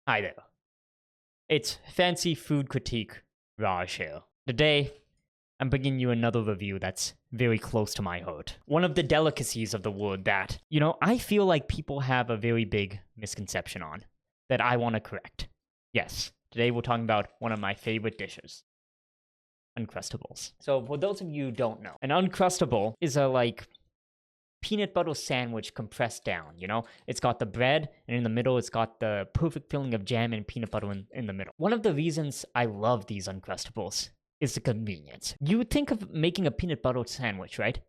Hi there. It's Fancy Food Critique Raj here. Today, I'm bringing you another review that's very close to my heart. One of the delicacies of the world that, I feel like people have a very big misconception on that I want to correct. Yes, today we're talking about one of my favorite dishes, Uncrustables. So, for those of you who don't know, an Uncrustable is a, peanut butter sandwich compressed down, It's got the bread, and in the middle, it's got the perfect filling of jam and peanut butter in the middle. One of the reasons I love these Uncrustables is the convenience. You would think of making a peanut butter sandwich, right?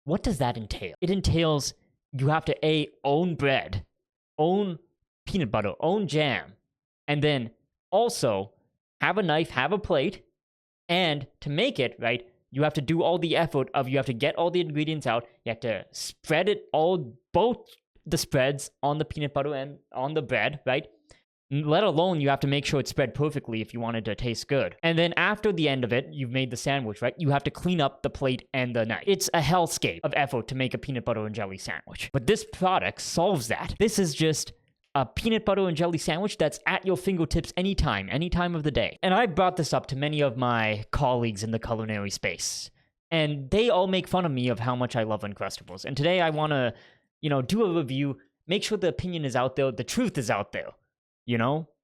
What does that entail? It entails you have to own bread, own peanut butter, own jam, and then also have a knife, have a plate, and to make it, right, you have to do all the effort of you have to get all the ingredients out. You have to spread it all, both the spreads on the peanut butter and on the bread, right? Let alone you have to make sure it's spread perfectly if you want it to taste good. And then after the end of it, you've made the sandwich, right? You have to clean up the plate and the knife. It's a hellscape of effort to make a peanut butter and jelly sandwich. But this product solves that. This is just a peanut butter and jelly sandwich that's at your fingertips any time of the day. And I brought this up to many of my colleagues in the culinary space, and they all make fun of me of how much I love Uncrustables. And today I want to, do a review, make sure the opinion is out there, the truth is out there,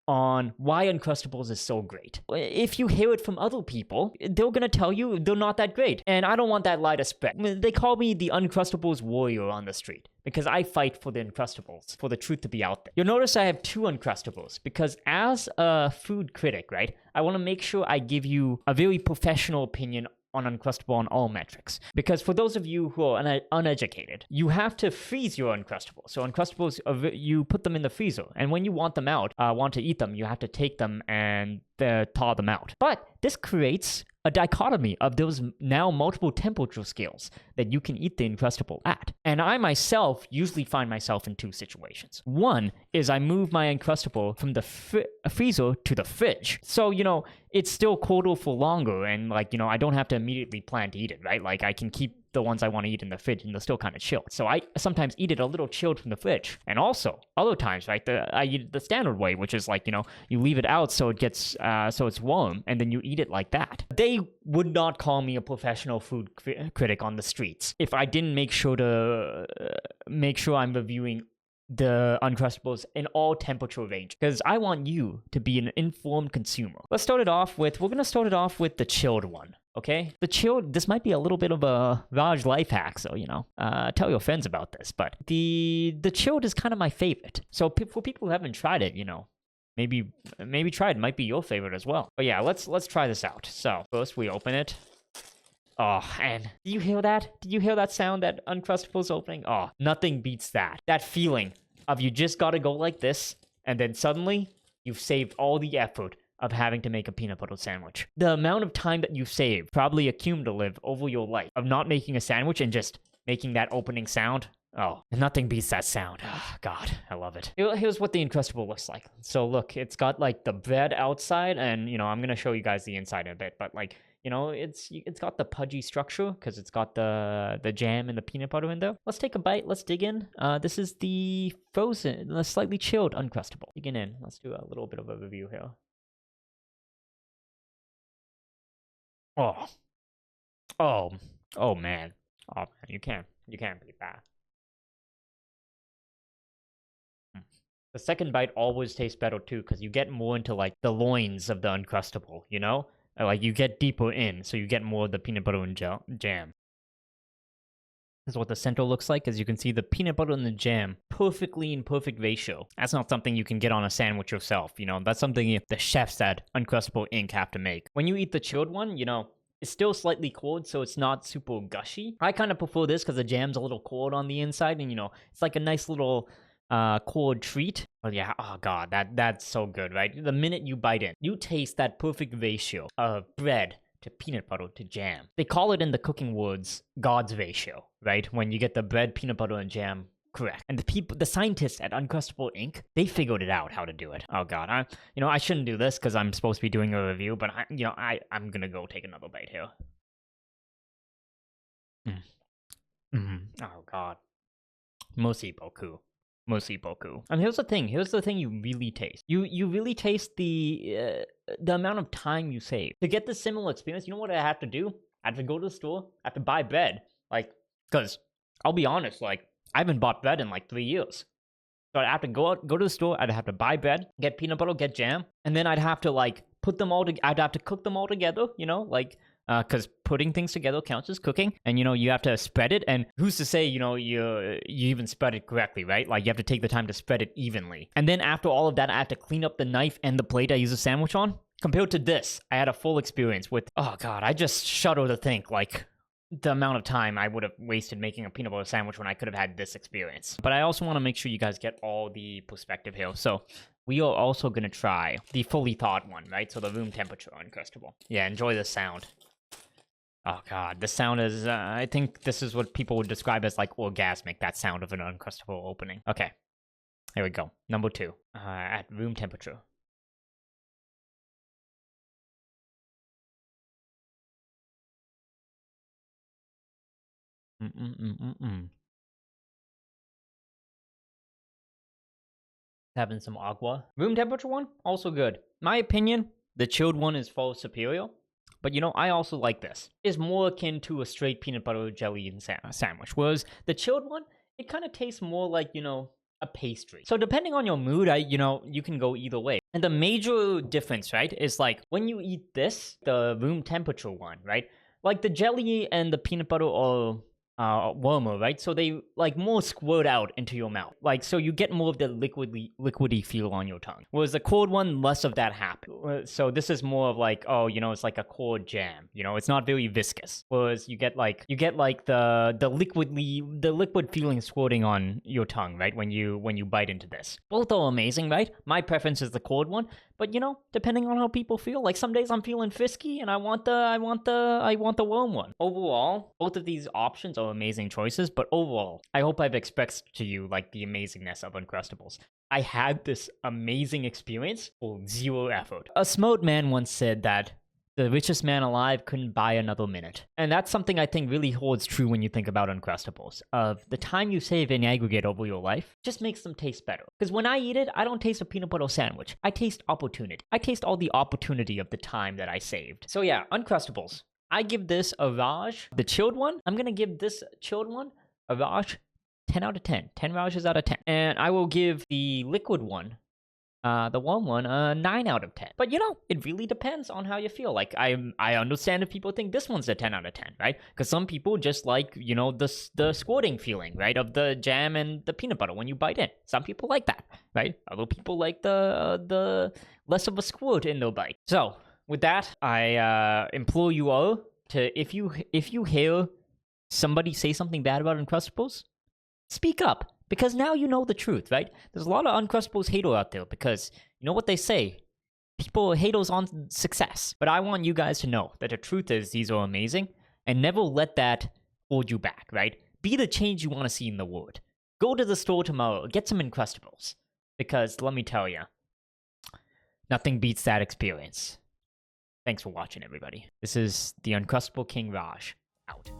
on why Uncrustables is so great. If you hear it from other people, they're gonna tell you they're not that great. And I don't want that lie to spread. They call me the Uncrustables warrior on the street because I fight for the Uncrustables, for the truth to be out there. You'll notice I have two Uncrustables because as a food critic, right, I want to make sure I give you a very professional opinion on Uncrustable on all metrics. Because for those of you who are uneducated, you have to freeze your Uncrustables. So Uncrustables, you put them in the freezer. And when you want them out, want to eat them, you have to take them and thaw them out. But this creates a dichotomy of those now multiple temperature scales that you can eat the Uncrustable at. And I myself usually find myself in two situations. One is I move my Uncrustable from the freezer to the fridge. So, it's still colder for longer and, I don't have to immediately plan to eat it, right? I can keep the ones I want to eat in the fridge and they're still kind of chilled. So I sometimes eat it a little chilled from the fridge. And also, other times, right, I eat it the standard way, which is you leave it out so it gets, so it's warm and then you eat it like that. They would not call me a professional food critic on the streets if I didn't make sure I'm reviewing the Uncrustables in all temperature range, because I want you to be an informed consumer. We're gonna start it off with the chilled one, okay? The chilled, this might be a little bit of a Raj life hack, so, tell your friends about this, but the chilled is kind of my favorite. So for people who haven't tried it, maybe try it. It might be your favorite as well. But yeah, let's try this out. So first we open it. Oh, and do you hear that? Did you hear that sound, that Uncrustables opening? Oh, nothing beats that. That feeling of you just gotta go like this, and then suddenly you've saved all the effort of having to make a peanut butter sandwich. The amount of time that you've saved, probably accumulative over your life, of not making a sandwich and just making that opening sound. Oh, nothing beats that sound. Oh, God, I love it. Here's what the Uncrustable looks like. So look, it's got the bread outside, and I'm gonna show you guys the inside in a bit, but it's got the pudgy structure because it's got the jam and the peanut butter in there. Let's take a bite. Let's dig in. This is the frozen, the slightly chilled Uncrustable. Digging in. Let's do a little bit of a review here. Oh man. Oh man, you can't beat that. The second bite always tastes better too because you get more into the loins of the Uncrustable, you get deeper in, so you get more of the peanut butter and jam. This is what the center looks like. As you can see, the peanut butter and the jam perfectly in perfect ratio. That's not something you can get on a sandwich yourself, That's something the chefs at Uncrustable Inc. have to make. When you eat the chilled one, it's still slightly cold, so it's not super gushy. I kind of prefer this because the jam's a little cold on the inside, and, it's like a nice little cold treat. But yeah, oh god, that's so good, right? The minute you bite in, you taste that perfect ratio of bread to peanut butter to jam. They call it in the cooking words God's ratio, right? When you get the bread, peanut butter, and jam correct. And the scientists at Uncrustable Inc., they figured it out how to do it. Oh god, I shouldn't do this because I'm supposed to be doing a review, but I'm gonna go take another bite here. Oh god, merci beaucoup. mostly boku. And here's the thing you really taste. You really taste the amount of time you save. To get the similar experience, you know what I have to do? I have to go to the store, I have to buy bread. Like, because I'll be honest, like, I haven't bought bread in like 3 years. So I'd have to go to the store, I'd have to buy bread, get peanut butter, get jam, and then I'd have to like put them all together. I'd have to cook them all together, you know, like because putting things together counts as cooking, and you know you have to spread it. And who's to say you know you even spread it correctly, right? Like you have to take the time to spread it evenly. And then after all of that, I have to clean up the knife and the plate I use a sandwich on. Compared to this, I had a full experience with. Oh god, I just shudder to think like the amount of time I would have wasted making a peanut butter sandwich when I could have had this experience. But I also want to make sure you guys get all the perspective here. So we are also going to try the fully thawed one, right? So the room temperature Uncrustable. Yeah, enjoy the sound. Oh god, the sound is, I think this is what people would describe as like orgasmic, that sound of an Uncrustable opening. Okay, here we go. Number 2, at room temperature. Having some agua. Room temperature one, also good. My opinion, the chilled one is far superior. But you know, I also like this. It's more akin to a straight peanut butter jelly and sandwich. Whereas the chilled one, it kind of tastes more like, you know, a pastry. So depending on your mood, you can go either way. And the major difference, right, is like when you eat this, the room temperature one, right? Like the jelly and the peanut butter are warmer, right? So they like more squirt out into your mouth. Like, so you get more of the liquidy feel on your tongue. Whereas the cold one, less of that happens. So this is more of like, oh, you know, it's like a cold jam. You know, it's not very viscous. Whereas you get like the liquid feeling squirting on your tongue, right? When you bite into this. Both are amazing, right? My preference is the cold one, but you know, depending on how people feel, like some days I'm feeling frisky and I want the warm one. Overall, both of these options are amazing choices, but overall, I hope I've expressed to you like the amazingness of Uncrustables. I had this amazing experience for zero effort. A smart man once said that the richest man alive couldn't buy another minute. And that's something I think really holds true when you think about Uncrustables. Of the time you save in aggregate over your life just makes them taste better. Because when I eat it, I don't taste a peanut butter sandwich. I taste opportunity. I taste all the opportunity of the time that I saved. So yeah, Uncrustables. I give this a Raj. The chilled one, I'm going to give this chilled one a Raj 10 out of 10. 10 Rajas out of 10. And I will give the liquid one, the warm one, 9 out of 10. But you know, it really depends on how you feel. Like, I understand if people think this one's a 10 out of 10, right? Because some people just like, you know, the squirting feeling, right? Of the jam and the peanut butter when you bite in. Some people like that, right? Other people like the less of a squirt in their bite. So, with that, I implore you all to, if you hear somebody say something bad about Uncrustables, speak up, because now you know the truth, right? There's a lot of Uncrustables haters out there, because you know what they say, people are haters on success. But I want you guys to know that the truth is these are amazing, and never let that hold you back, right? Be the change you want to see in the world. Go to the store tomorrow, get some Uncrustables, because let me tell you, nothing beats that experience. Thanks for watching, everybody. This is the Uncrustable King Raj, out.